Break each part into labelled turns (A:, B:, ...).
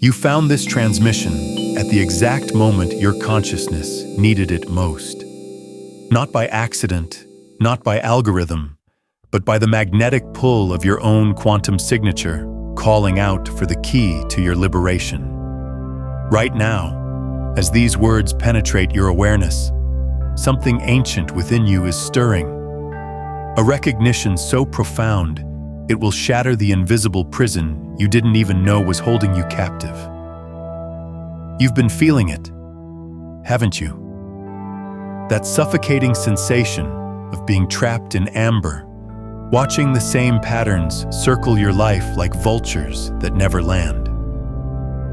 A: You found this transmission at the exact moment your consciousness needed it most. Not by accident, not by algorithm, but by the magnetic pull of your own quantum signature, calling out for the key to your liberation. Right now, as these words penetrate your awareness, something ancient within you is stirring. A recognition so profound, it will shatter the invisible prison you didn't even know was holding you captive. You've been feeling it, haven't you? That suffocating sensation of being trapped in amber, watching the same patterns circle your life like vultures that never land.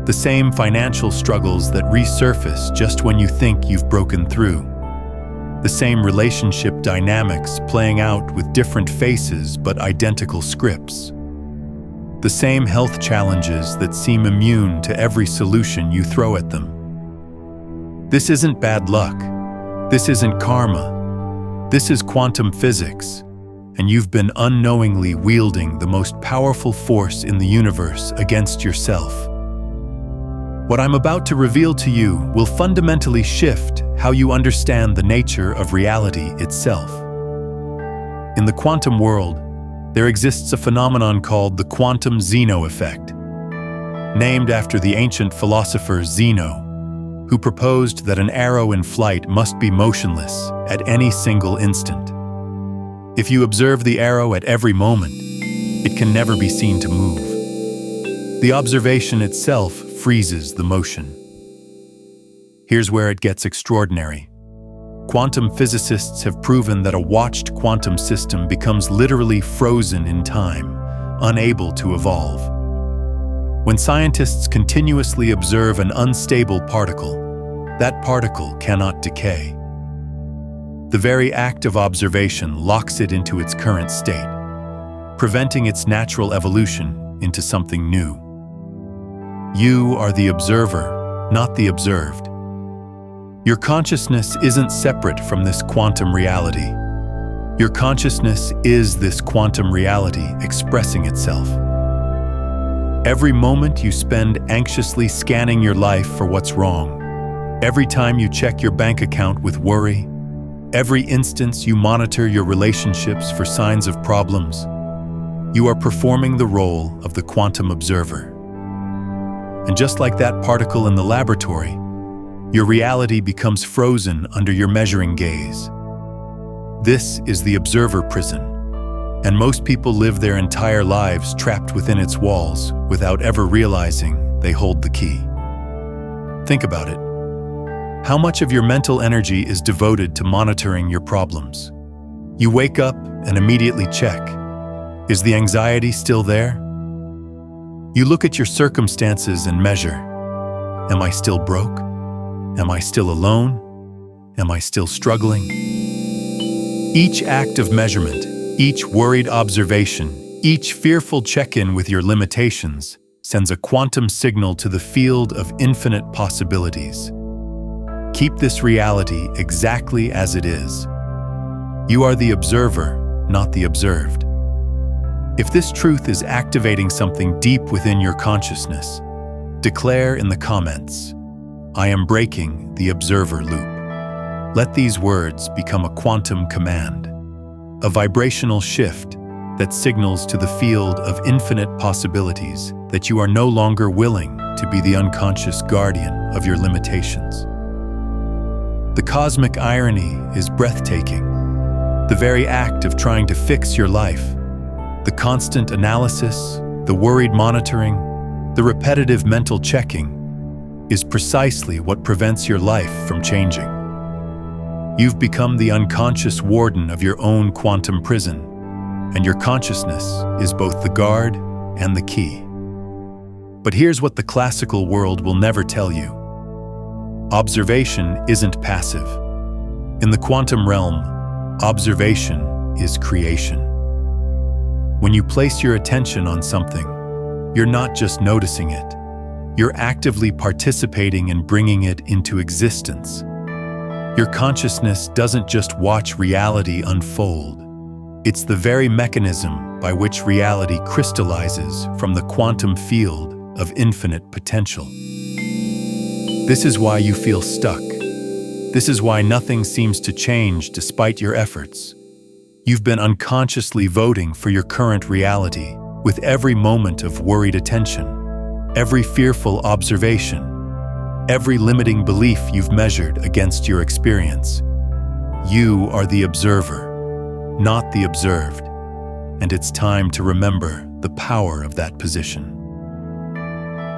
A: The same financial struggles that resurface just when you think you've broken through. The same relationship dynamics playing out with different faces but identical scripts. The same health challenges that seem immune to every solution you throw at them. This isn't bad luck. This isn't karma. This is quantum physics, and you've been unknowingly wielding the most powerful force in the universe against yourself. What I'm about to reveal to you will fundamentally shift how you understand the nature of reality itself. In the quantum world, there exists a phenomenon called the Quantum Zeno Effect, named after the ancient philosopher Zeno, who proposed that an arrow in flight must be motionless at any single instant. If you observe the arrow at every moment, it can never be seen to move. The observation itself freezes the motion. Here's where it gets extraordinary. Quantum physicists have proven that a watched quantum system becomes literally frozen in time, unable to evolve. When scientists continuously observe an unstable particle, that particle cannot decay. The very act of observation locks it into its current state, preventing its natural evolution into something new. You are the observer, not the observed. Your consciousness isn't separate from this quantum reality. Your consciousness is this quantum reality expressing itself. Every moment you spend anxiously scanning your life for what's wrong, every time you check your bank account with worry, every instance you monitor your relationships for signs of problems, you are performing the role of the quantum observer. And just like that particle in the laboratory, your reality becomes frozen under your measuring gaze. This is the observer prison, and most people live their entire lives trapped within its walls without ever realizing they hold the key. Think about it. How much of your mental energy is devoted to monitoring your problems? You wake up and immediately check. Is the anxiety still there? You look at your circumstances and measure. Am I still broke? Am I still alone? Am I still struggling? Each act of measurement, each worried observation, each fearful check-in with your limitations sends a quantum signal to the field of infinite possibilities. Keep this reality exactly as it is. You are the observer, not the observed. If this truth is activating something deep within your consciousness, declare in the comments, "I am breaking the observer loop." Let these words become a quantum command, a vibrational shift that signals to the field of infinite possibilities that you are no longer willing to be the unconscious guardian of your limitations. The cosmic irony is breathtaking. The very act of trying to fix your life, the constant analysis, the worried monitoring, the repetitive mental checking, is precisely what prevents your life from changing. You've become the unconscious warden of your own quantum prison, and your consciousness is both the guard and the key. But here's what the classical world will never tell you. Observation isn't passive. In the quantum realm, observation is creation. When you place your attention on something, you're not just noticing it. You're actively participating in bringing it into existence. Your consciousness doesn't just watch reality unfold. It's the very mechanism by which reality crystallizes from the quantum field of infinite potential. This is why you feel stuck. This is why nothing seems to change despite your efforts. You've been unconsciously voting for your current reality with every moment of worried attention, every fearful observation, every limiting belief you've measured against your experience. You are the observer, not the observed, and it's time to remember the power of that position.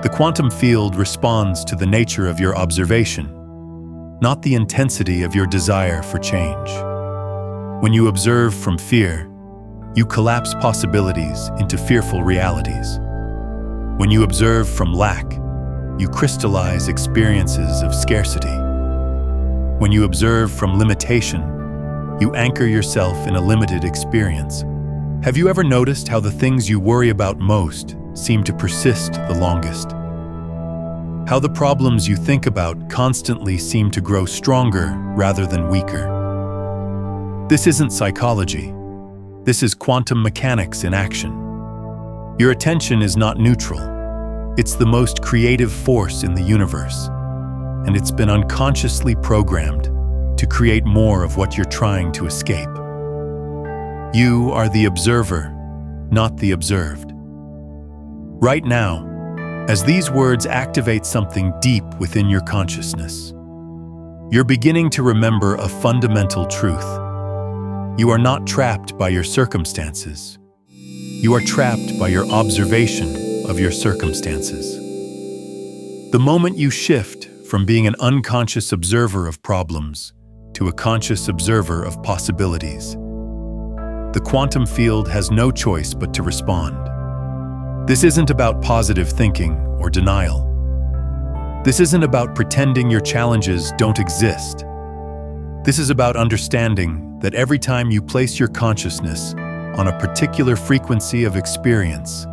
A: The quantum field responds to the nature of your observation, not the intensity of your desire for change. When you observe from fear, you collapse possibilities into fearful realities. When you observe from lack, you crystallize experiences of scarcity. When you observe from limitation, you anchor yourself in a limited experience. Have you ever noticed how the things you worry about most seem to persist the longest? How the problems you think about constantly seem to grow stronger rather than weaker? This isn't psychology. This is quantum mechanics in action. Your attention is not neutral. It's the most creative force in the universe, and it's been unconsciously programmed to create more of what you're trying to escape. You are the observer, not the observed. Right now, as these words activate something deep within your consciousness, you're beginning to remember a fundamental truth. You are not trapped by your circumstances. You are trapped by your observation of your circumstances. The moment you shift from being an unconscious observer of problems to a conscious observer of possibilities, the quantum field has no choice but to respond. This isn't about positive thinking or denial. This isn't about pretending your challenges don't exist. This is about understanding that every time you place your consciousness on a particular frequency of experience,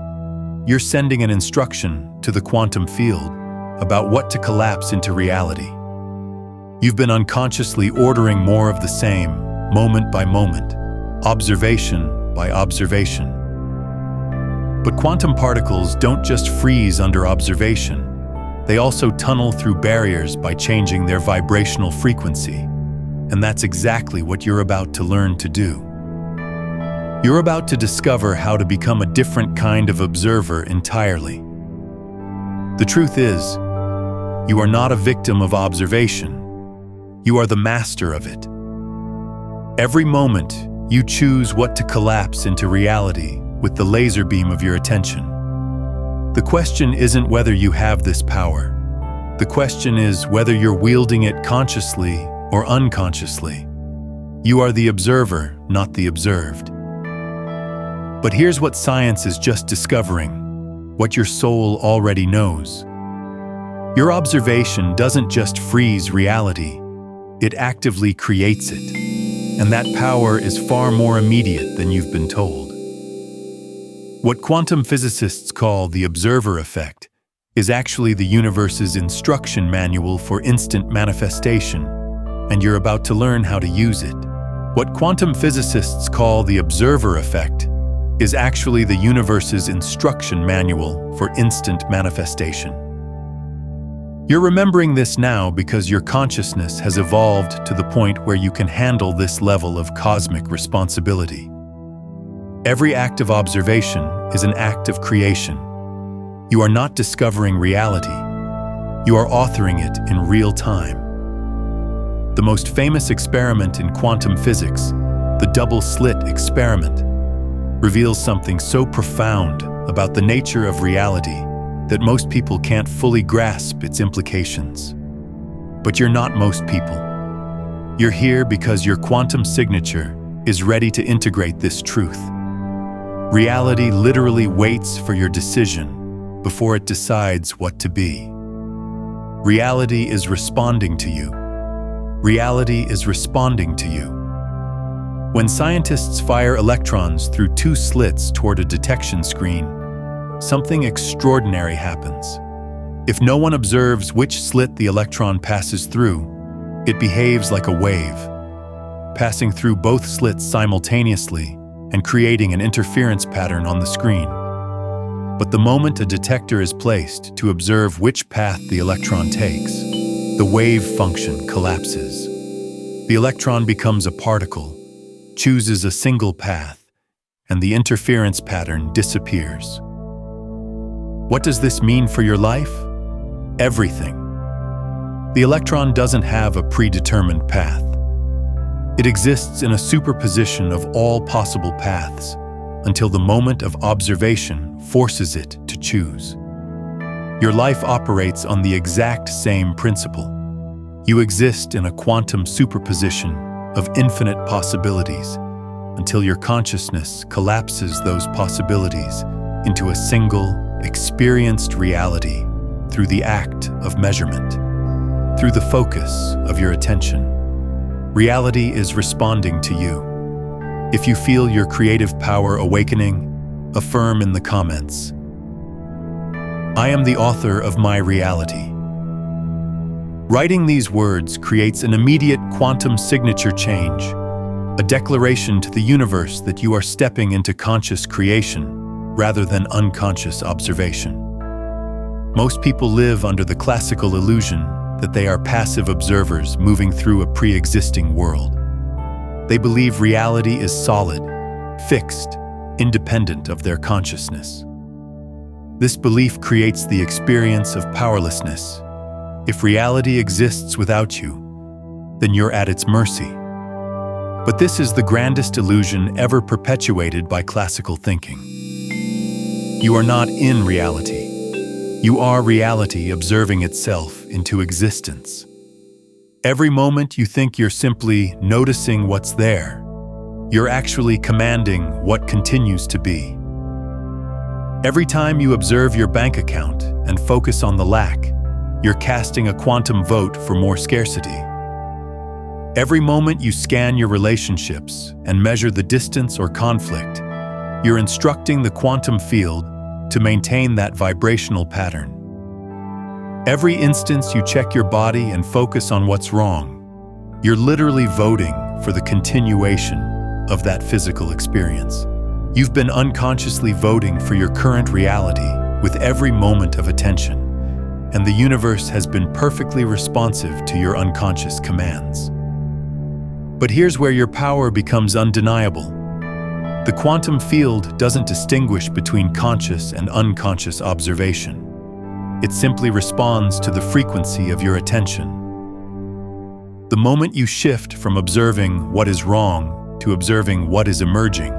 A: you're sending an instruction to the quantum field about what to collapse into reality. You've been unconsciously ordering more of the same, moment by moment, observation by observation. But quantum particles don't just freeze under observation. They also tunnel through barriers by changing their vibrational frequency. And that's exactly what you're about to learn to do. You're about to discover how to become a different kind of observer entirely. The truth is, you are not a victim of observation. You are the master of it. Every moment, you choose what to collapse into reality with the laser beam of your attention. The question isn't whether you have this power. The question is whether you're wielding it consciously or unconsciously. You are the observer, not the observed. But here's what science is just discovering, what your soul already knows. Your observation doesn't just freeze reality, it actively creates it. And that power is far more immediate than you've been told. What quantum physicists call the observer effect is actually the universe's instruction manual for instant manifestation, and you're about to learn how to use it. What quantum physicists call the observer effect is actually the universe's instruction manual for instant manifestation. You're remembering this now because your consciousness has evolved to the point where you can handle this level of cosmic responsibility. Every act of observation is an act of creation. You are not discovering reality. You are authoring it in real time. The most famous experiment in quantum physics, the double-slit experiment, reveals something so profound about the nature of reality that most people can't fully grasp its implications. But you're not most people. You're here because your quantum signature is ready to integrate this truth. Reality literally waits for your decision before it decides what to be. Reality is responding to you. Reality is responding to you. When scientists fire electrons through two slits toward a detection screen, something extraordinary happens. If no one observes which slit the electron passes through, it behaves like a wave, passing through both slits simultaneously and creating an interference pattern on the screen. But the moment a detector is placed to observe which path the electron takes, the wave function collapses. The electron becomes a particle, chooses a single path, and the interference pattern disappears. What does this mean for your life? Everything. The electron doesn't have a predetermined path. It exists in a superposition of all possible paths until the moment of observation forces it to choose. Your life operates on the exact same principle. You exist in a quantum superposition of infinite possibilities until your consciousness collapses those possibilities into a single, experienced reality through the act of measurement, through the focus of your attention. Reality is responding to you. If you feel your creative power awakening, affirm in the comments, "I am the author of my reality." Writing these words creates an immediate quantum signature change, a declaration to the universe that you are stepping into conscious creation rather than unconscious observation. Most people live under the classical illusion that they are passive observers moving through a pre-existing world. They believe reality is solid, fixed, independent of their consciousness. This belief creates the experience of powerlessness. If reality exists without you, then you're at its mercy. But this is the grandest illusion ever perpetuated by classical thinking. You are not in reality. You are reality observing itself into existence. Every moment you think you're simply noticing what's there, you're actually commanding what continues to be. Every time you observe your bank account and focus on the lack, you're casting a quantum vote for more scarcity. Every moment you scan your relationships and measure the distance or conflict, you're instructing the quantum field to maintain that vibrational pattern. Every instance you check your body and focus on what's wrong, you're literally voting for the continuation of that physical experience. You've been unconsciously voting for your current reality with every moment of attention, and the universe has been perfectly responsive to your unconscious commands. But here's where your power becomes undeniable. The quantum field doesn't distinguish between conscious and unconscious observation. It simply responds to the frequency of your attention. The moment you shift from observing what is wrong to observing what is emerging,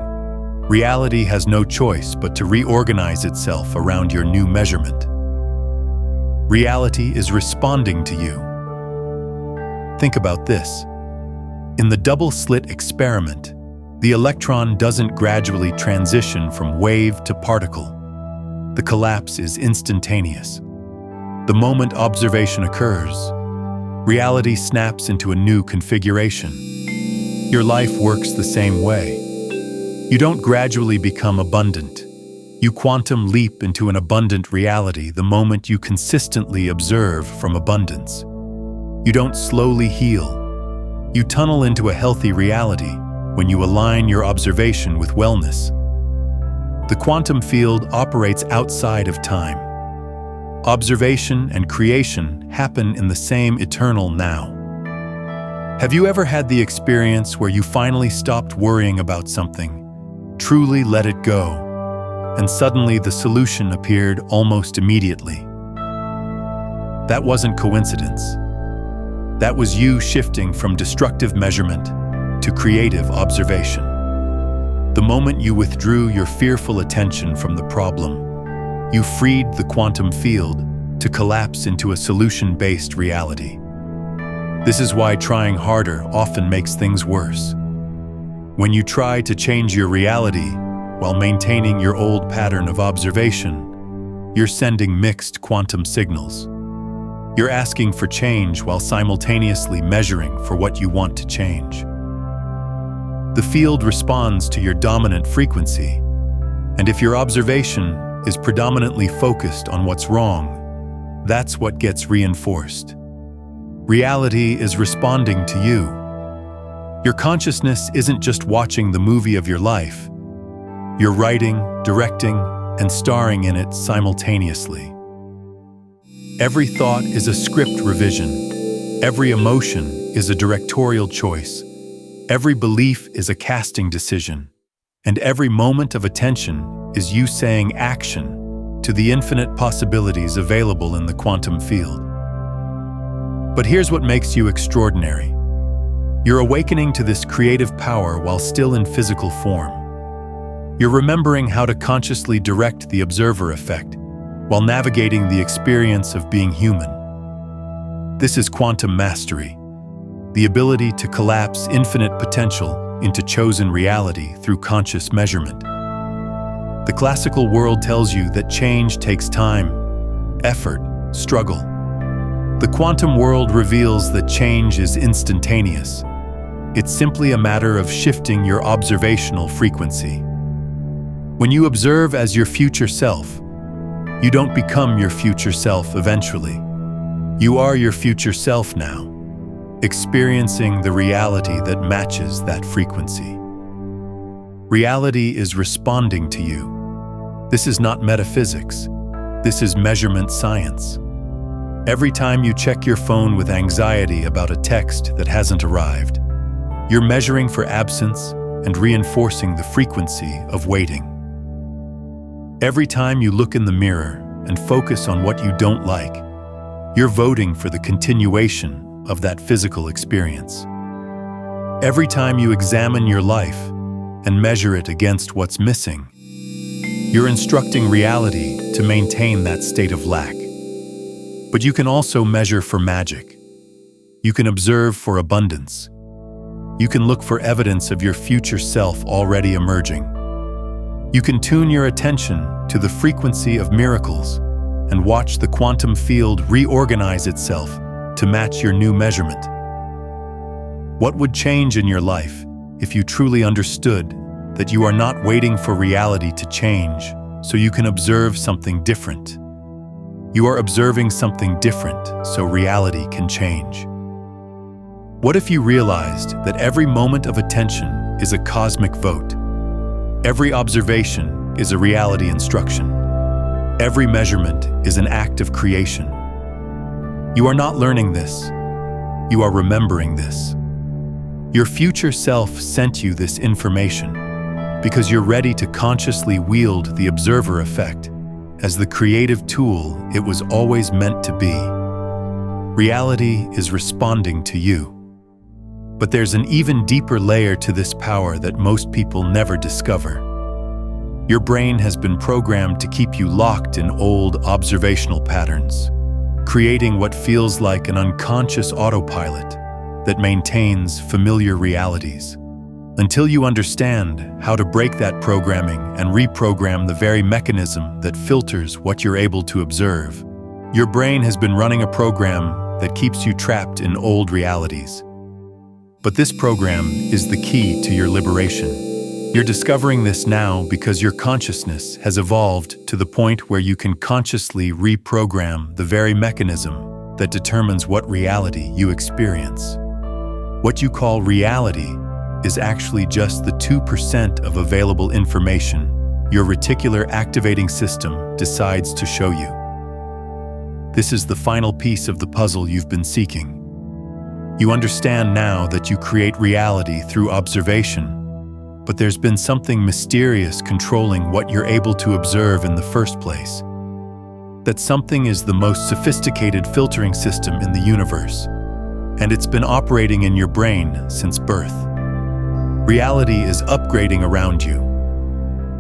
A: reality has no choice but to reorganize itself around your new measurement. Reality is responding to you. Think about this. In the double-slit experiment, the electron doesn't gradually transition from wave to particle. The collapse is instantaneous. The moment observation occurs, reality snaps into a new configuration. Your life works the same way. You don't gradually become abundant. You quantum leap into an abundant reality the moment you consistently observe from abundance. You don't slowly heal. You tunnel into a healthy reality when you align your observation with wellness. The quantum field operates outside of time. Observation and creation happen in the same eternal now. Have you ever had the experience where you finally stopped worrying about something, truly let it go, and suddenly the solution appeared almost immediately? That wasn't coincidence. That was you shifting from destructive measurement to creative observation. The moment you withdrew your fearful attention from the problem, you freed the quantum field to collapse into a solution-based reality. This is why trying harder often makes things worse. When you try to change your reality while maintaining your old pattern of observation, you're sending mixed quantum signals. You're asking for change while simultaneously measuring for what you want to change. The field responds to your dominant frequency, and if your observation is predominantly focused on what's wrong, that's what gets reinforced. Reality is responding to you. Your consciousness isn't just watching the movie of your life. You're writing, directing, and starring in it simultaneously. Every thought is a script revision. Every emotion is a directorial choice. Every belief is a casting decision. And every moment of attention is you saying action to the infinite possibilities available in the quantum field. But here's what makes you extraordinary. You're awakening to this creative power while still in physical form. You're remembering how to consciously direct the observer effect while navigating the experience of being human. This is quantum mastery, the ability to collapse infinite potential into chosen reality through conscious measurement. The classical world tells you that change takes time, effort, struggle. The quantum world reveals that change is instantaneous. It's simply a matter of shifting your observational frequency. When you observe as your future self, you don't become your future self eventually. You are your future self now, experiencing the reality that matches that frequency. Reality is responding to you. This is not metaphysics. This is measurement science. Every time you check your phone with anxiety about a text that hasn't arrived, you're measuring for absence and reinforcing the frequency of waiting. Every time you look in the mirror and focus on what you don't like, you're voting for the continuation of that physical experience. Every time you examine your life and measure it against what's missing, you're instructing reality to maintain that state of lack. But you can also measure for magic. You can observe for abundance. You can look for evidence of your future self already emerging. You can tune your attention to the frequency of miracles and watch the quantum field reorganize itself to match your new measurement. What would change in your life if you truly understood that you are not waiting for reality to change so you can observe something different? You are observing something different so reality can change. What if you realized that every moment of attention is a cosmic vote? Every observation is a reality instruction. Every measurement is an act of creation. You are not learning this. You are remembering this. Your future self sent you this information because you're ready to consciously wield the observer effect as the creative tool it was always meant to be. Reality is responding to you. But there's an even deeper layer to this power that most people never discover. Your brain has been programmed to keep you locked in old observational patterns, creating what feels like an unconscious autopilot that maintains familiar realities. Until you understand how to break that programming and reprogram the very mechanism that filters what you're able to observe, your brain has been running a program that keeps you trapped in old realities. But this program is the key to your liberation. You're discovering this now because your consciousness has evolved to the point where you can consciously reprogram the very mechanism that determines what reality you experience. What you call reality is actually just the 2% of available information your reticular activating system decides to show you. This is the final piece of the puzzle you've been seeking. You understand now that you create reality through observation, but there's been something mysterious controlling what you're able to observe in the first place. That something is the most sophisticated filtering system in the universe, and it's been operating in your brain since birth. Reality is upgrading around you.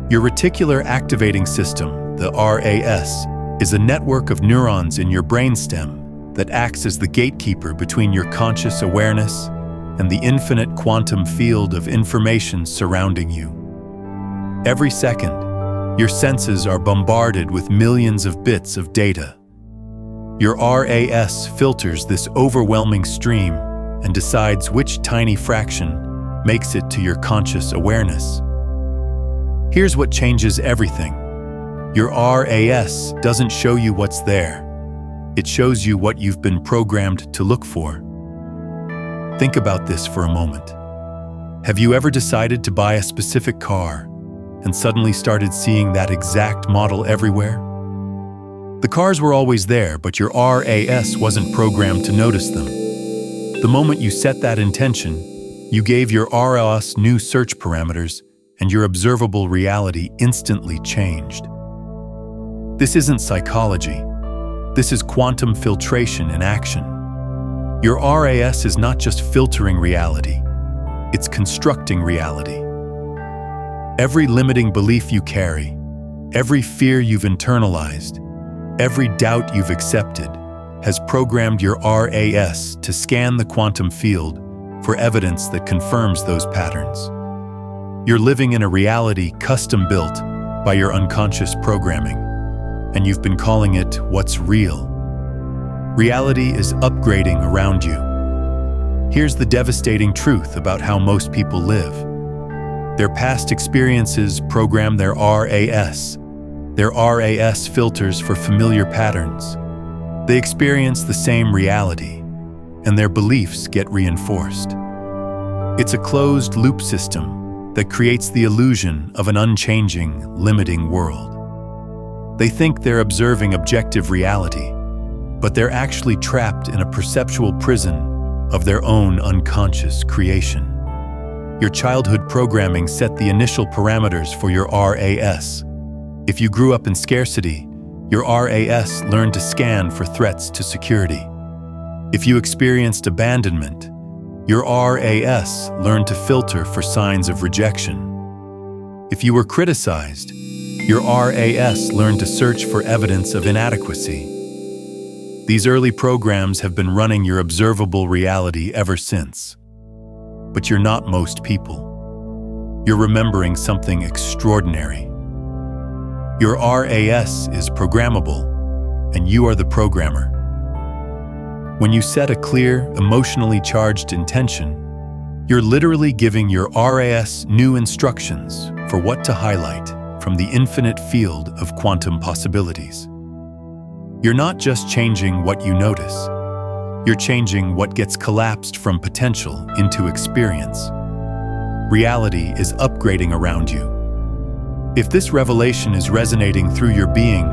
A: Your reticular activating system, the RAS, is a network of neurons in your brainstem that acts as the gatekeeper between your conscious awareness and the infinite quantum field of information surrounding you. Every second, your senses are bombarded with millions of bits of data. Your RAS filters this overwhelming stream and decides which tiny fraction makes it to your conscious awareness. Here's what changes everything. Your RAS doesn't show you what's there. It shows you what you've been programmed to look for. Think about this for a moment. Have you ever decided to buy a specific car, and suddenly started seeing that exact model everywhere? The cars were always there, but your RAS wasn't programmed to notice them. The moment you set that intention, you gave your RAS new search parameters, and your observable reality instantly changed. This isn't psychology. This is quantum filtration in action. Your RAS is not just filtering reality, it's constructing reality. Every limiting belief you carry, every fear you've internalized, every doubt you've accepted, has programmed your RAS to scan the quantum field for evidence that confirms those patterns. You're living in a reality custom-built by your unconscious programming, and you've been calling it what's real. Reality is upgrading around you. Here's the devastating truth about how most people live. Their past experiences program their RAS. Their RAS filters for familiar patterns. They experience the same reality, and their beliefs get reinforced. It's a closed-loop system that creates the illusion of an unchanging, limiting world. They think they're observing objective reality, but they're actually trapped in a perceptual prison of their own unconscious creation. Your childhood programming set the initial parameters for your RAS. If you grew up in scarcity, your RAS learned to scan for threats to security. If you experienced abandonment, your RAS learned to filter for signs of rejection. If you were criticized, your RAS learned to search for evidence of inadequacy. These early programs have been running your observable reality ever since. But you're not most people. You're remembering something extraordinary. Your RAS is programmable, and you are the programmer. When you set a clear, emotionally charged intention, you're literally giving your RAS new instructions for what to highlight from the infinite field of quantum possibilities. You're not just changing what you notice. You're changing what gets collapsed from potential into experience. Reality is upgrading around you. If this revelation is resonating through your being,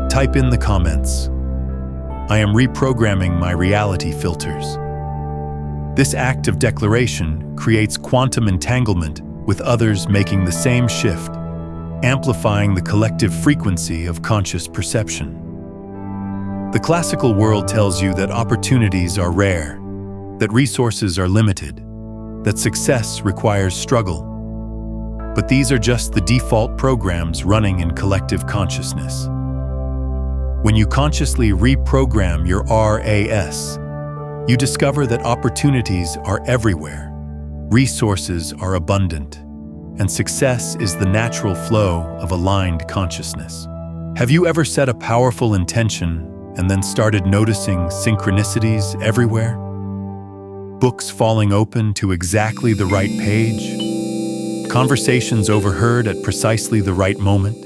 A: type in the comments. I am reprogramming my reality filters. This act of declaration creates quantum entanglement with others making the same shift, amplifying the collective frequency of conscious perception. The classical world tells you that opportunities are rare, that resources are limited, that success requires struggle. But these are just the default programs running in collective consciousness. When you consciously reprogram your RAS, you discover that opportunities are everywhere, resources are abundant, and success is the natural flow of aligned consciousness. Have you ever set a powerful intention and then started noticing synchronicities everywhere? Books falling open to exactly the right page? Conversations overheard at precisely the right moment?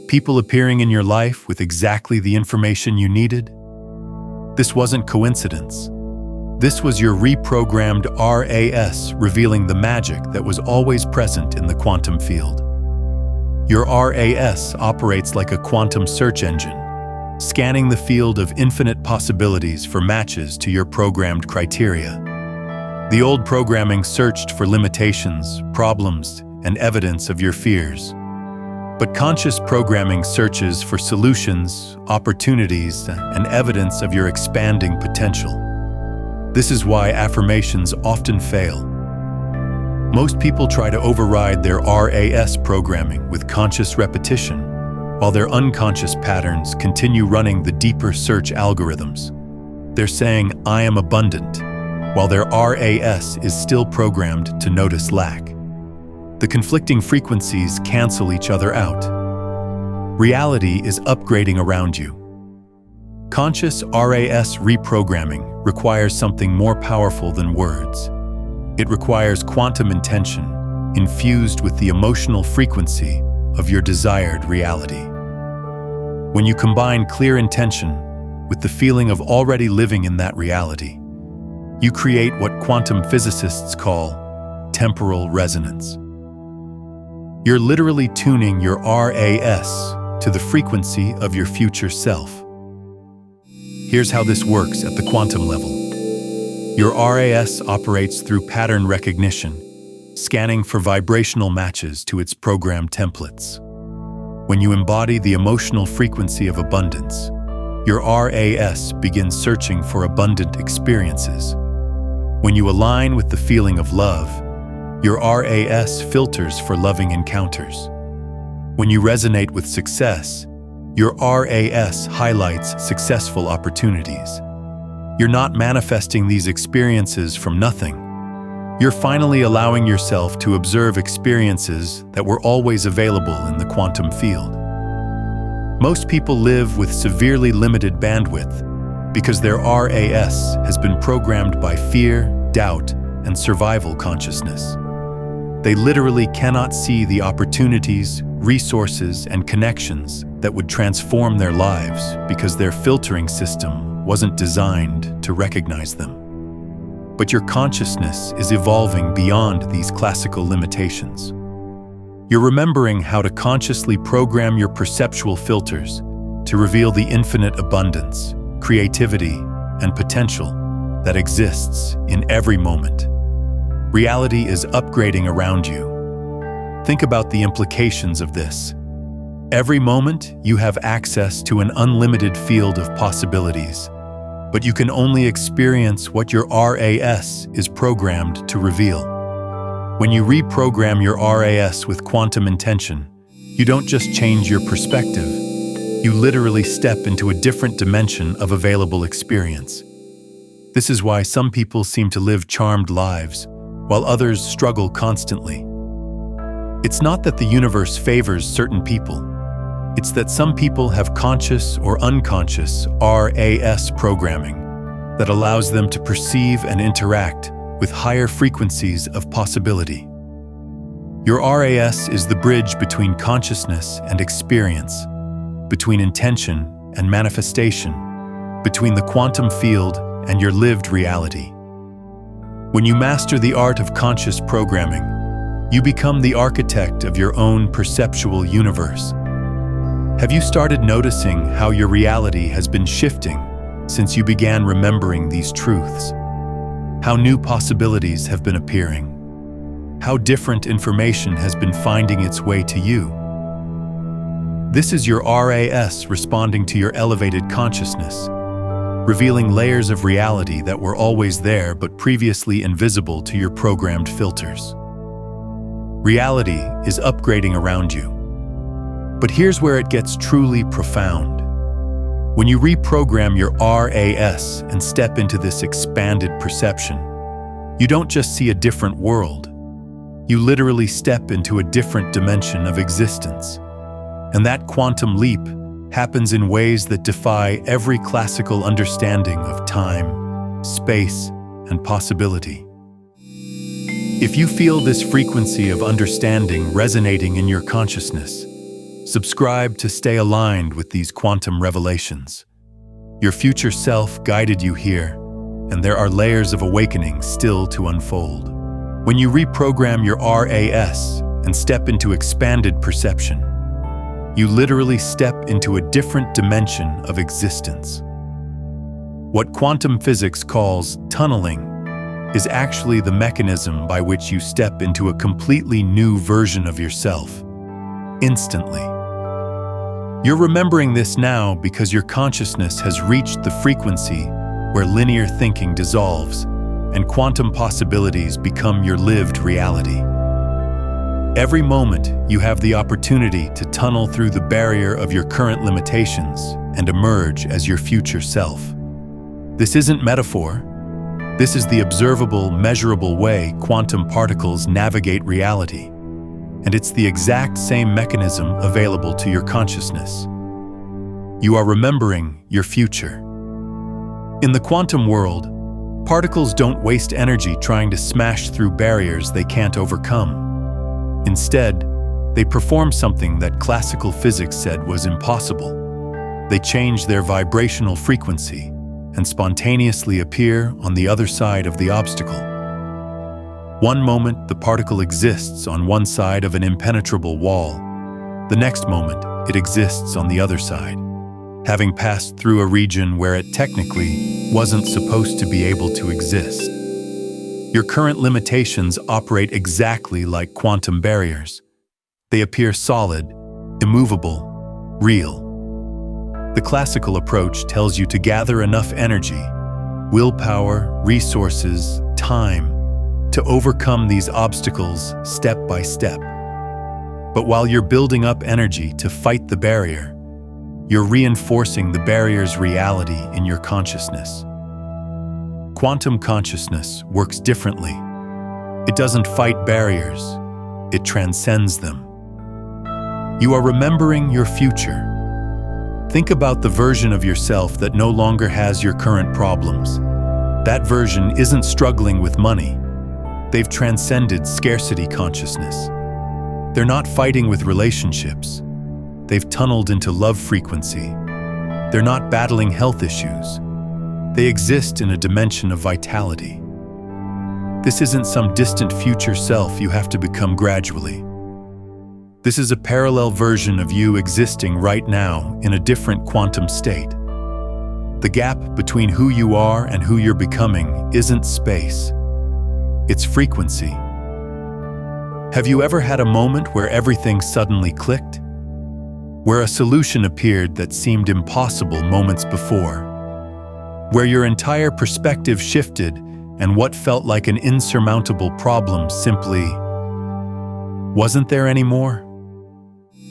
A: People appearing in your life with exactly the information you needed? This wasn't coincidence. This was your reprogrammed RAS revealing the magic that was always present in the quantum field. Your RAS operates like a quantum search engine, scanning the field of infinite possibilities for matches to your programmed criteria. The old programming searched for limitations, problems, and evidence of your fears. But conscious programming searches for solutions, opportunities, and evidence of your expanding potential. This is why affirmations often fail. Most people try to override their RAS programming with conscious repetition, while their unconscious patterns continue running the deeper search algorithms. They're saying, "I am abundant," while their RAS is still programmed to notice lack. The conflicting frequencies cancel each other out. Reality is upgrading around you. Conscious RAS reprogramming requires something more powerful than words. It requires quantum intention, infused with the emotional frequency of your desired reality. When you combine clear intention with the feeling of already living in that reality, you create what quantum physicists call temporal resonance. You're literally tuning your RAS to the frequency of your future self. Here's how this works at the quantum level. Your RAS operates through pattern recognition, scanning for vibrational matches to its programmed templates. When you embody the emotional frequency of abundance, your RAS begins searching for abundant experiences. When you align with the feeling of love, your RAS filters for loving encounters. When you resonate with success, your RAS highlights successful opportunities. You're not manifesting these experiences from nothing. You're finally allowing yourself to observe experiences that were always available in the quantum field. Most people live with severely limited bandwidth because their RAS has been programmed by fear, doubt, and survival consciousness. They literally cannot see the opportunities, resources, and connections that would transform their lives because their filtering system wasn't designed to recognize them. But your consciousness is evolving beyond these classical limitations. You're remembering how to consciously program your perceptual filters to reveal the infinite abundance, creativity, and potential that exists in every moment. Reality is upgrading around you. Think about the implications of this. Every moment, you have access to an unlimited field of possibilities, but you can only experience what your RAS is programmed to reveal. When you reprogram your RAS with quantum intention, you don't just change your perspective, you literally step into a different dimension of available experience. This is why some people seem to live charmed lives, while others struggle constantly. It's not that the universe favors certain people. It's that some people have conscious or unconscious RAS programming that allows them to perceive and interact with higher frequencies of possibility. Your RAS is the bridge between consciousness and experience, between intention and manifestation, between the quantum field and your lived reality. When you master the art of conscious programming, you become the architect of your own perceptual universe. Have you started noticing how your reality has been shifting since you began remembering these truths? How new possibilities have been appearing? How different information has been finding its way to you? This is your RAS responding to your elevated consciousness, revealing layers of reality that were always there but previously invisible to your programmed filters. Reality is upgrading around you. But here's where it gets truly profound. When you reprogram your RAS and step into this expanded perception, you don't just see a different world. You literally step into a different dimension of existence. And that quantum leap happens in ways that defy every classical understanding of time, space, and possibility. If you feel this frequency of understanding resonating in your consciousness, subscribe to stay aligned with these quantum revelations. Your future self guided you here, and there are layers of awakening still to unfold. When you reprogram your RAS and step into expanded perception, you literally step into a different dimension of existence. What quantum physics calls tunneling is actually the mechanism by which you step into a completely new version of yourself, instantly. You're remembering this now because your consciousness has reached the frequency where linear thinking dissolves and quantum possibilities become your lived reality. Every moment, you have the opportunity to tunnel through the barrier of your current limitations and emerge as your future self. This isn't metaphor. This is the observable, measurable way quantum particles navigate reality. And it's the exact same mechanism available to your consciousness. You are remembering your future. In the quantum world, particles don't waste energy trying to smash through barriers they can't overcome. Instead, they perform something that classical physics said was impossible. They change their vibrational frequency and spontaneously appear on the other side of the obstacle. One moment, the particle exists on one side of an impenetrable wall. The next moment, it exists on the other side, having passed through a region where it technically wasn't supposed to be able to exist. Your current limitations operate exactly like quantum barriers. They appear solid, immovable, real. The classical approach tells you to gather enough energy, willpower, resources, time, to overcome these obstacles step by step. But while you're building up energy to fight the barrier, you're reinforcing the barrier's reality in your consciousness. Quantum consciousness works differently. It doesn't fight barriers, it transcends them. You are remembering your future. Think about the version of yourself that no longer has your current problems. That version isn't struggling with money. They've transcended scarcity consciousness. They're not fighting with relationships. They've tunneled into love frequency. They're not battling health issues. They exist in a dimension of vitality. This isn't some distant future self you have to become gradually. This is a parallel version of you existing right now in a different quantum state. The gap between who you are and who you're becoming isn't space. It's frequency. Have you ever had a moment where everything suddenly clicked? Where a solution appeared that seemed impossible moments before? Where your entire perspective shifted and what felt like an insurmountable problem simply wasn't there anymore?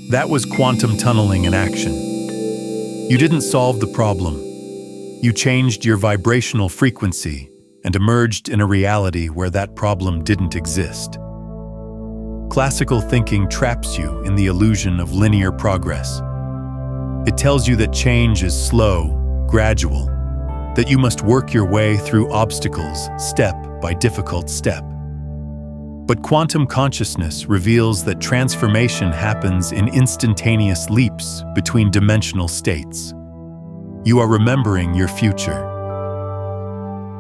A: That was quantum tunneling in action. You didn't solve the problem. You changed your vibrational frequency and emerged in a reality where that problem didn't exist. Classical thinking traps you in the illusion of linear progress. It tells you that change is slow, gradual, that you must work your way through obstacles step by difficult step. But quantum consciousness reveals that transformation happens in instantaneous leaps between dimensional states. You are remembering your future.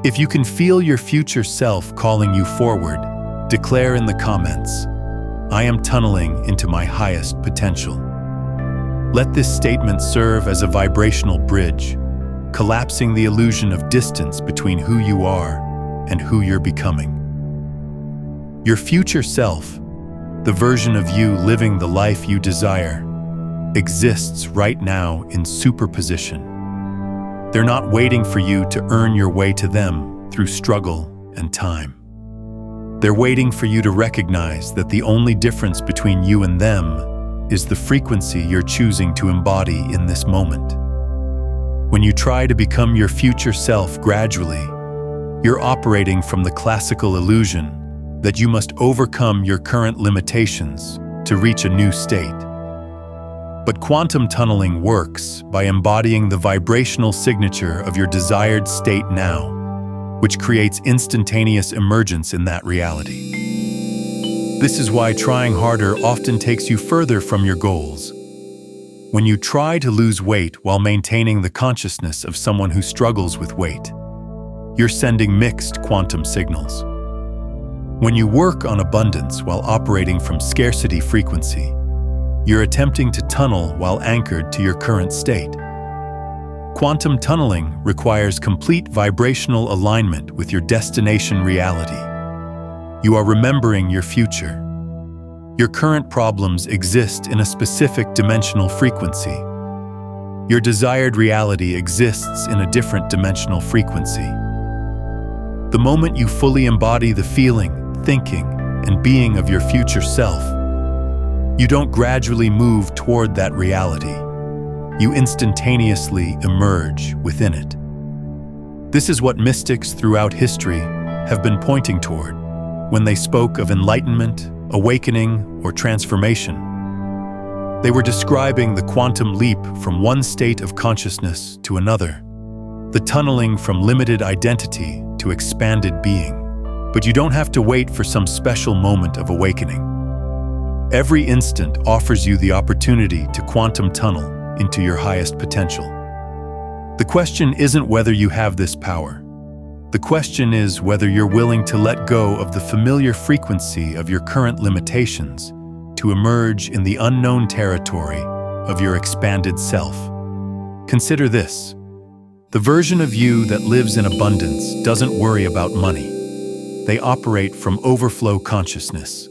A: If you can feel your future self calling you forward, declare in the comments, "I am tunneling into my highest potential." Let this statement serve as a vibrational bridge, collapsing the illusion of distance between who you are and who you're becoming. Your future self, the version of you living the life you desire, exists right now in superposition. They're not waiting for you to earn your way to them through struggle and time. They're waiting for you to recognize that the only difference between you and them is the frequency you're choosing to embody in this moment. When you try to become your future self gradually, you're operating from the classical illusion that you must overcome your current limitations to reach a new state. But quantum tunneling works by embodying the vibrational signature of your desired state now, which creates instantaneous emergence in that reality. This is why trying harder often takes you further from your goals. When you try to lose weight while maintaining the consciousness of someone who struggles with weight, you're sending mixed quantum signals. When you work on abundance while operating from scarcity frequency, you're attempting to tunnel while anchored to your current state. Quantum tunneling requires complete vibrational alignment with your destination reality. You are remembering your future. Your current problems exist in a specific dimensional frequency. Your desired reality exists in a different dimensional frequency. The moment you fully embody the feeling, thinking, and being of your future self, you don't gradually move toward that reality. You instantaneously emerge within it. This is what mystics throughout history have been pointing toward when they spoke of enlightenment, awakening, or transformation. They were describing the quantum leap from one state of consciousness to another, the tunneling from limited identity to expanded being. But you don't have to wait for some special moment of awakening. Every instant offers you the opportunity to quantum tunnel into your highest potential. The question isn't whether you have this power. The question is whether you're willing to let go of the familiar frequency of your current limitations to emerge in the unknown territory of your expanded self. Consider this. The version of you that lives in abundance doesn't worry about money. They operate from overflow consciousness.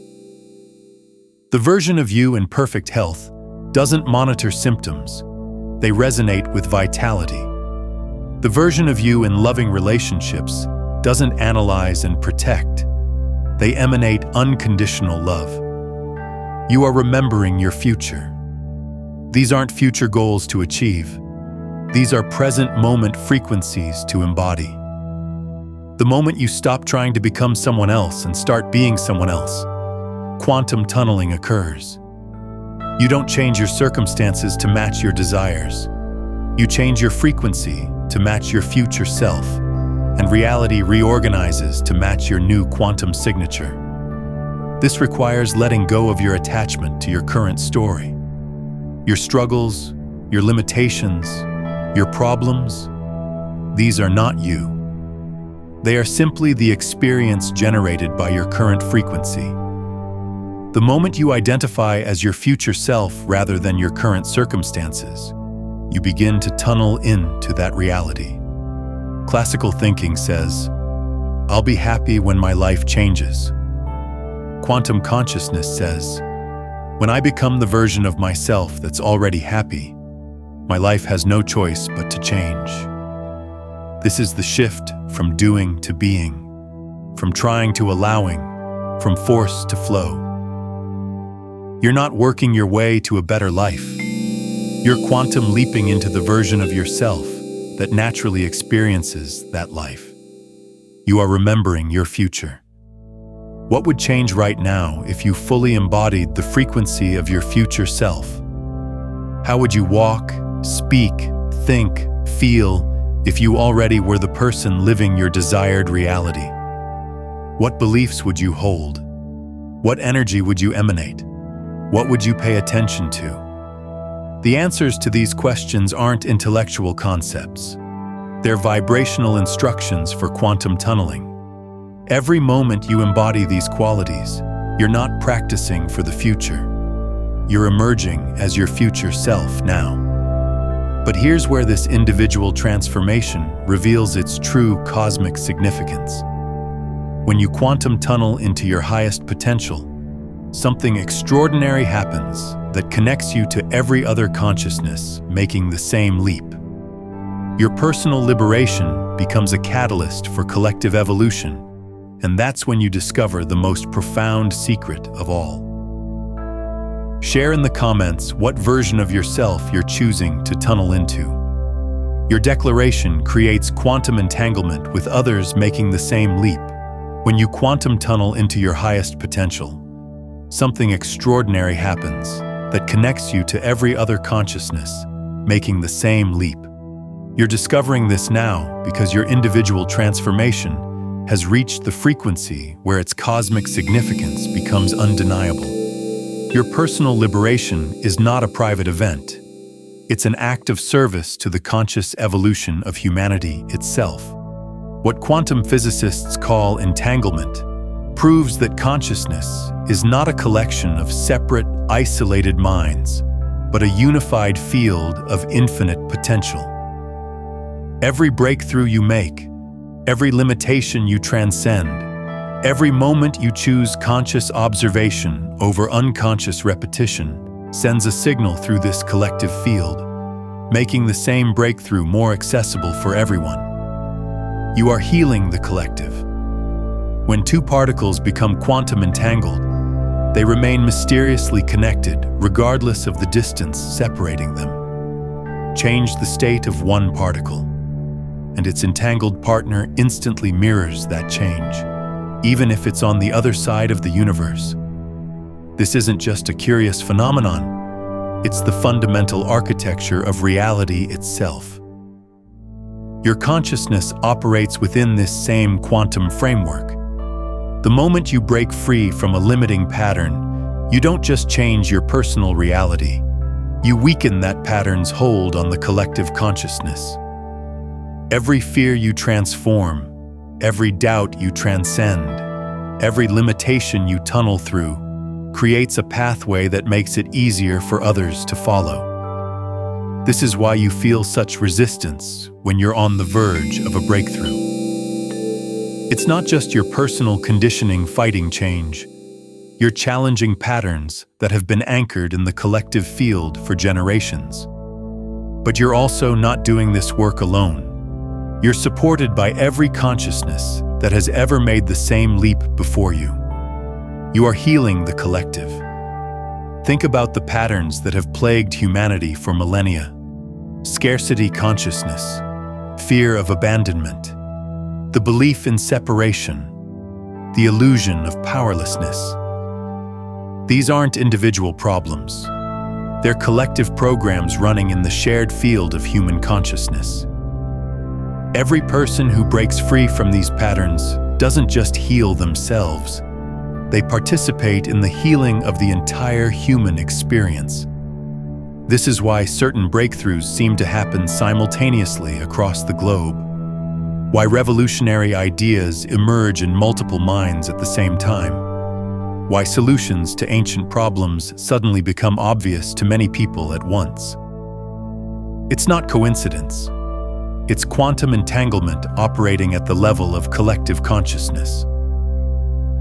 A: The version of you in perfect health doesn't monitor symptoms. They resonate with vitality. The version of you in loving relationships doesn't analyze and protect. They emanate unconditional love. You are remembering your future. These aren't future goals to achieve. These are present moment frequencies to embody. The moment you stop trying to become someone else and start being someone else, quantum tunneling occurs. You don't change your circumstances to match your desires. You change your frequency to match your future self, and reality reorganizes to match your new quantum signature. This requires letting go of your attachment to your current story. Your struggles, your limitations, your problems, these are not you. They are simply the experience generated by your current frequency. The moment you identify as your future self rather than your current circumstances, you begin to tunnel into that reality. Classical thinking says, "I'll be happy when my life changes." Quantum consciousness says, "When I become the version of myself that's already happy, my life has no choice but to change." This is the shift from doing to being, from trying to allowing, from force to flow. You're not working your way to a better life. You're quantum leaping into the version of yourself that naturally experiences that life. You are remembering your future. What would change right now if you fully embodied the frequency of your future self? How would you walk, speak, think, feel if you already were the person living your desired reality? What beliefs would you hold? What energy would you emanate? What would you pay attention to? The answers to these questions aren't intellectual concepts. They're vibrational instructions for quantum tunneling. Every moment you embody these qualities, you're not practicing for the future. You're emerging as your future self now. But here's where this individual transformation reveals its true cosmic significance. When you quantum tunnel into your highest potential, something extraordinary happens that connects you to every other consciousness making the same leap. Your personal liberation becomes a catalyst for collective evolution, and that's when you discover the most profound secret of all. Share in the comments what version of yourself you're choosing to tunnel into. Your declaration creates quantum entanglement with others making the same leap. When you quantum tunnel into your highest potential, something extraordinary happens that connects you to every other consciousness, making the same leap. You're discovering this now because your individual transformation has reached the frequency where its cosmic significance becomes undeniable. Your personal liberation is not a private event. It's an act of service to the conscious evolution of humanity itself. What quantum physicists call entanglement proves that consciousness is not a collection of separate, isolated minds, but a unified field of infinite potential. Every breakthrough you make, every limitation you transcend, every moment you choose conscious observation over unconscious repetition sends a signal through this collective field, making the same breakthrough more accessible for everyone. You are healing the collective. When two particles become quantum entangled, they remain mysteriously connected regardless of the distance separating them. Change the state of one particle, and its entangled partner instantly mirrors that change, even if it's on the other side of the universe. This isn't just a curious phenomenon, it's the fundamental architecture of reality itself. Your consciousness operates within this same quantum framework. The moment you break free from a limiting pattern, you don't just change your personal reality, you weaken that pattern's hold on the collective consciousness. Every fear you transform, every doubt you transcend, every limitation you tunnel through, creates a pathway that makes it easier for others to follow. This is why you feel such resistance when you're on the verge of a breakthrough. It's not just your personal conditioning fighting change. You're challenging patterns that have been anchored in the collective field for generations. But you're also not doing this work alone. You're supported by every consciousness that has ever made the same leap before you. You are healing the collective. Think about the patterns that have plagued humanity for millennia. Scarcity consciousness, fear of abandonment, the belief in separation, the illusion of powerlessness. These aren't individual problems. They're collective programs running in the shared field of human consciousness. Every person who breaks free from these patterns doesn't just heal themselves. They participate in the healing of the entire human experience. This is why certain breakthroughs seem to happen simultaneously across the globe, why revolutionary ideas emerge in multiple minds at the same time, why solutions to ancient problems suddenly become obvious to many people at once. It's not coincidence. It's quantum entanglement operating at the level of collective consciousness.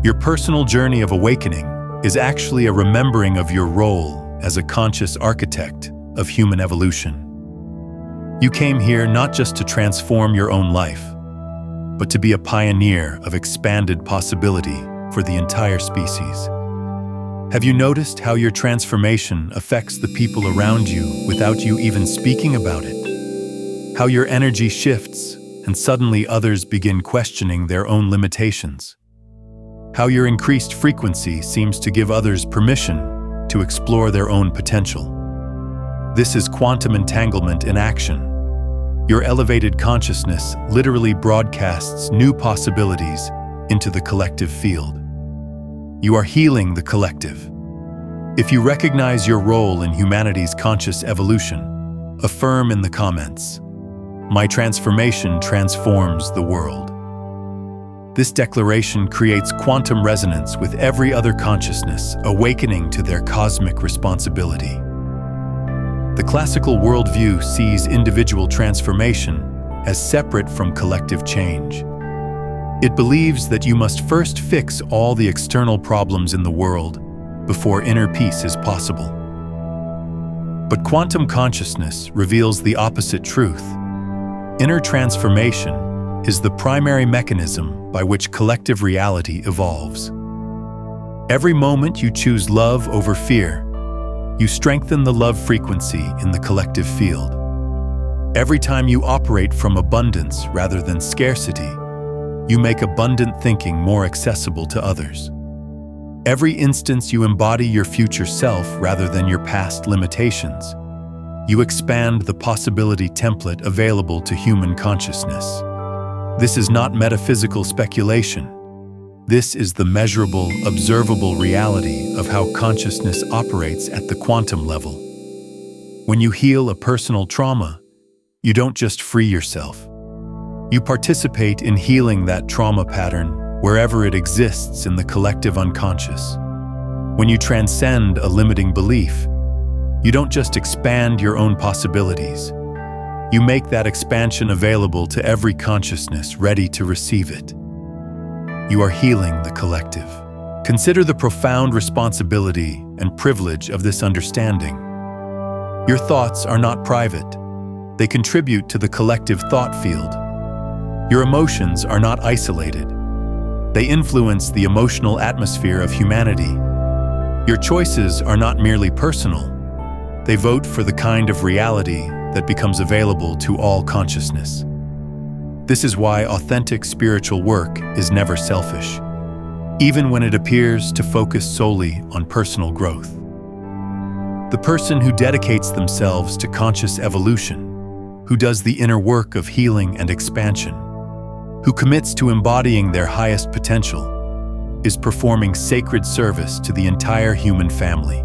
A: Your personal journey of awakening is actually a remembering of your role as a conscious architect of human evolution. You came here not just to transform your own life, but to be a pioneer of expanded possibility for the entire species. Have you noticed how your transformation affects the people around you without you even speaking about it? How your energy shifts and suddenly others begin questioning their own limitations? How your increased frequency seems to give others permission to explore their own potential. This is quantum entanglement in action. Your elevated consciousness literally broadcasts new possibilities into the collective field. You are healing the collective. If you recognize your role in humanity's conscious evolution, affirm in the comments, "My transformation transforms the world." This declaration creates quantum resonance with every other consciousness awakening to their cosmic responsibility. The classical worldview sees individual transformation as separate from collective change. It believes that you must first fix all the external problems in the world before inner peace is possible. But quantum consciousness reveals the opposite truth. Inner transformation is the primary mechanism by which collective reality evolves. Every moment you choose love over fear, you strengthen the love frequency in the collective field. Every time you operate from abundance rather than scarcity, you make abundant thinking more accessible to others. Every instance you embody your future self rather than your past limitations, you expand the possibility template available to human consciousness. This is not metaphysical speculation. This is the measurable, observable reality of how consciousness operates at the quantum level. When you heal a personal trauma, you don't just free yourself. You participate in healing that trauma pattern wherever it exists in the collective unconscious. When you transcend a limiting belief, you don't just expand your own possibilities. You make that expansion available to every consciousness ready to receive it. You are healing the collective. Consider the profound responsibility and privilege of this understanding. Your thoughts are not private. They contribute to the collective thought field. Your emotions are not isolated. They influence the emotional atmosphere of humanity. Your choices are not merely personal. They vote for the kind of reality that becomes available to all consciousness. This is why authentic spiritual work is never selfish, even when it appears to focus solely on personal growth. The person who dedicates themselves to conscious evolution, who does the inner work of healing and expansion, who commits to embodying their highest potential, is performing sacred service to the entire human family.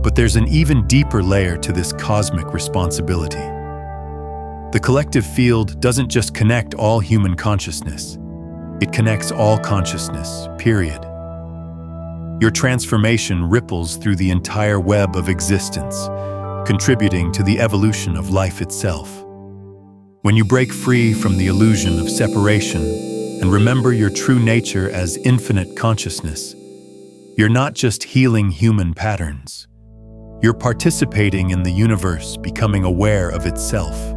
A: But there's an even deeper layer to this cosmic responsibility. The collective field doesn't just connect all human consciousness, it connects all consciousness, period. Your transformation ripples through the entire web of existence, contributing to the evolution of life itself. When you break free from the illusion of separation and remember your true nature as infinite consciousness, you're not just healing human patterns. You're participating in the universe, becoming aware of itself.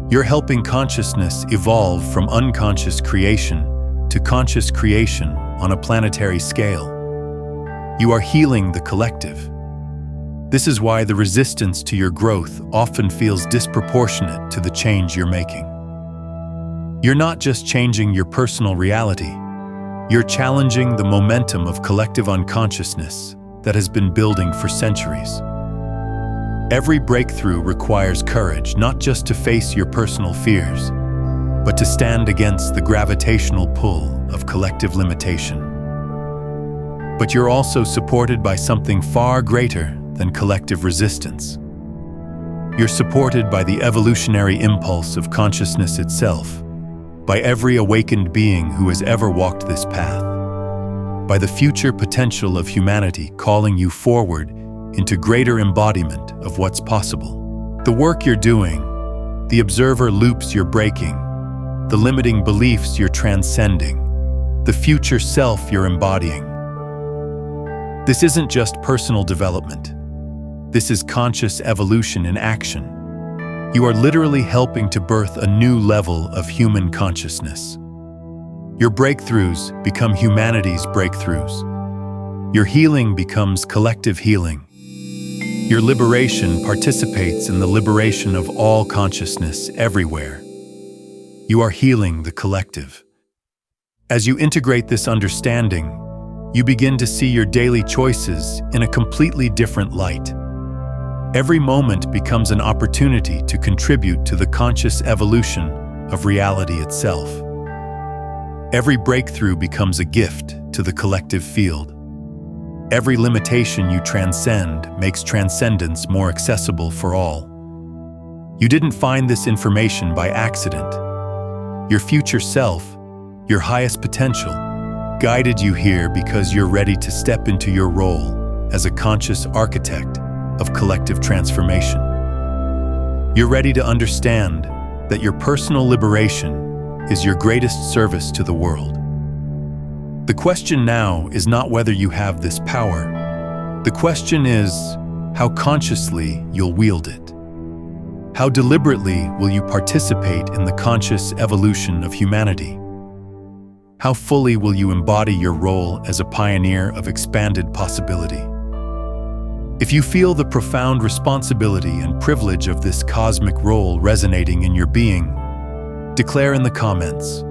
A: You're helping consciousness evolve from unconscious creation to conscious creation on a planetary scale. You are healing the collective. This is why the resistance to your growth often feels disproportionate to the change you're making. You're not just changing your personal reality, you're challenging the momentum of collective unconsciousness that has been building for centuries. Every breakthrough requires courage, not just to face your personal fears, but to stand against the gravitational pull of collective limitation. But you're also supported by something far greater than collective resistance. You're supported by the evolutionary impulse of consciousness itself, by every awakened being who has ever walked this path, by the future potential of humanity calling you forward into greater embodiment of what's possible. The work you're doing, the observer loops you're breaking, the limiting beliefs you're transcending, the future self you're embodying. This isn't just personal development. This is conscious evolution in action. You are literally helping to birth a new level of human consciousness. Your breakthroughs become humanity's breakthroughs. Your healing becomes collective healing. Your liberation participates in the liberation of all consciousness everywhere. You are healing the collective. As you integrate this understanding, you begin to see your daily choices in a completely different light. Every moment becomes an opportunity to contribute to the conscious evolution of reality itself. Every breakthrough becomes a gift to the collective field. Every limitation you transcend makes transcendence more accessible for all. You didn't find this information by accident. Your future self, your highest potential, guided you here because you're ready to step into your role as a conscious architect of collective transformation. You're ready to understand that your personal liberation is your greatest service to the world. The question now is not whether you have this power. The question is how consciously you'll wield it. How deliberately will you participate in the conscious evolution of humanity? How fully will you embody your role as a pioneer of expanded possibility? If you feel the profound responsibility and privilege of this cosmic role resonating in your being, declare in the comments,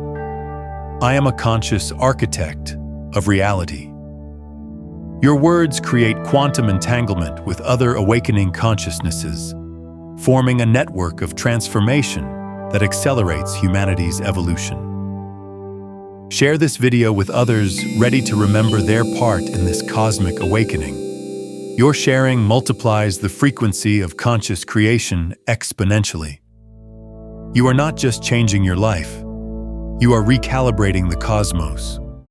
A: "I am a conscious architect of reality." Your words create quantum entanglement with other awakening consciousnesses, forming a network of transformation that accelerates humanity's evolution. Share this video with others ready to remember their part in this cosmic awakening. Your sharing multiplies the frequency of conscious creation exponentially. You are not just changing your life, you are recalibrating the cosmos,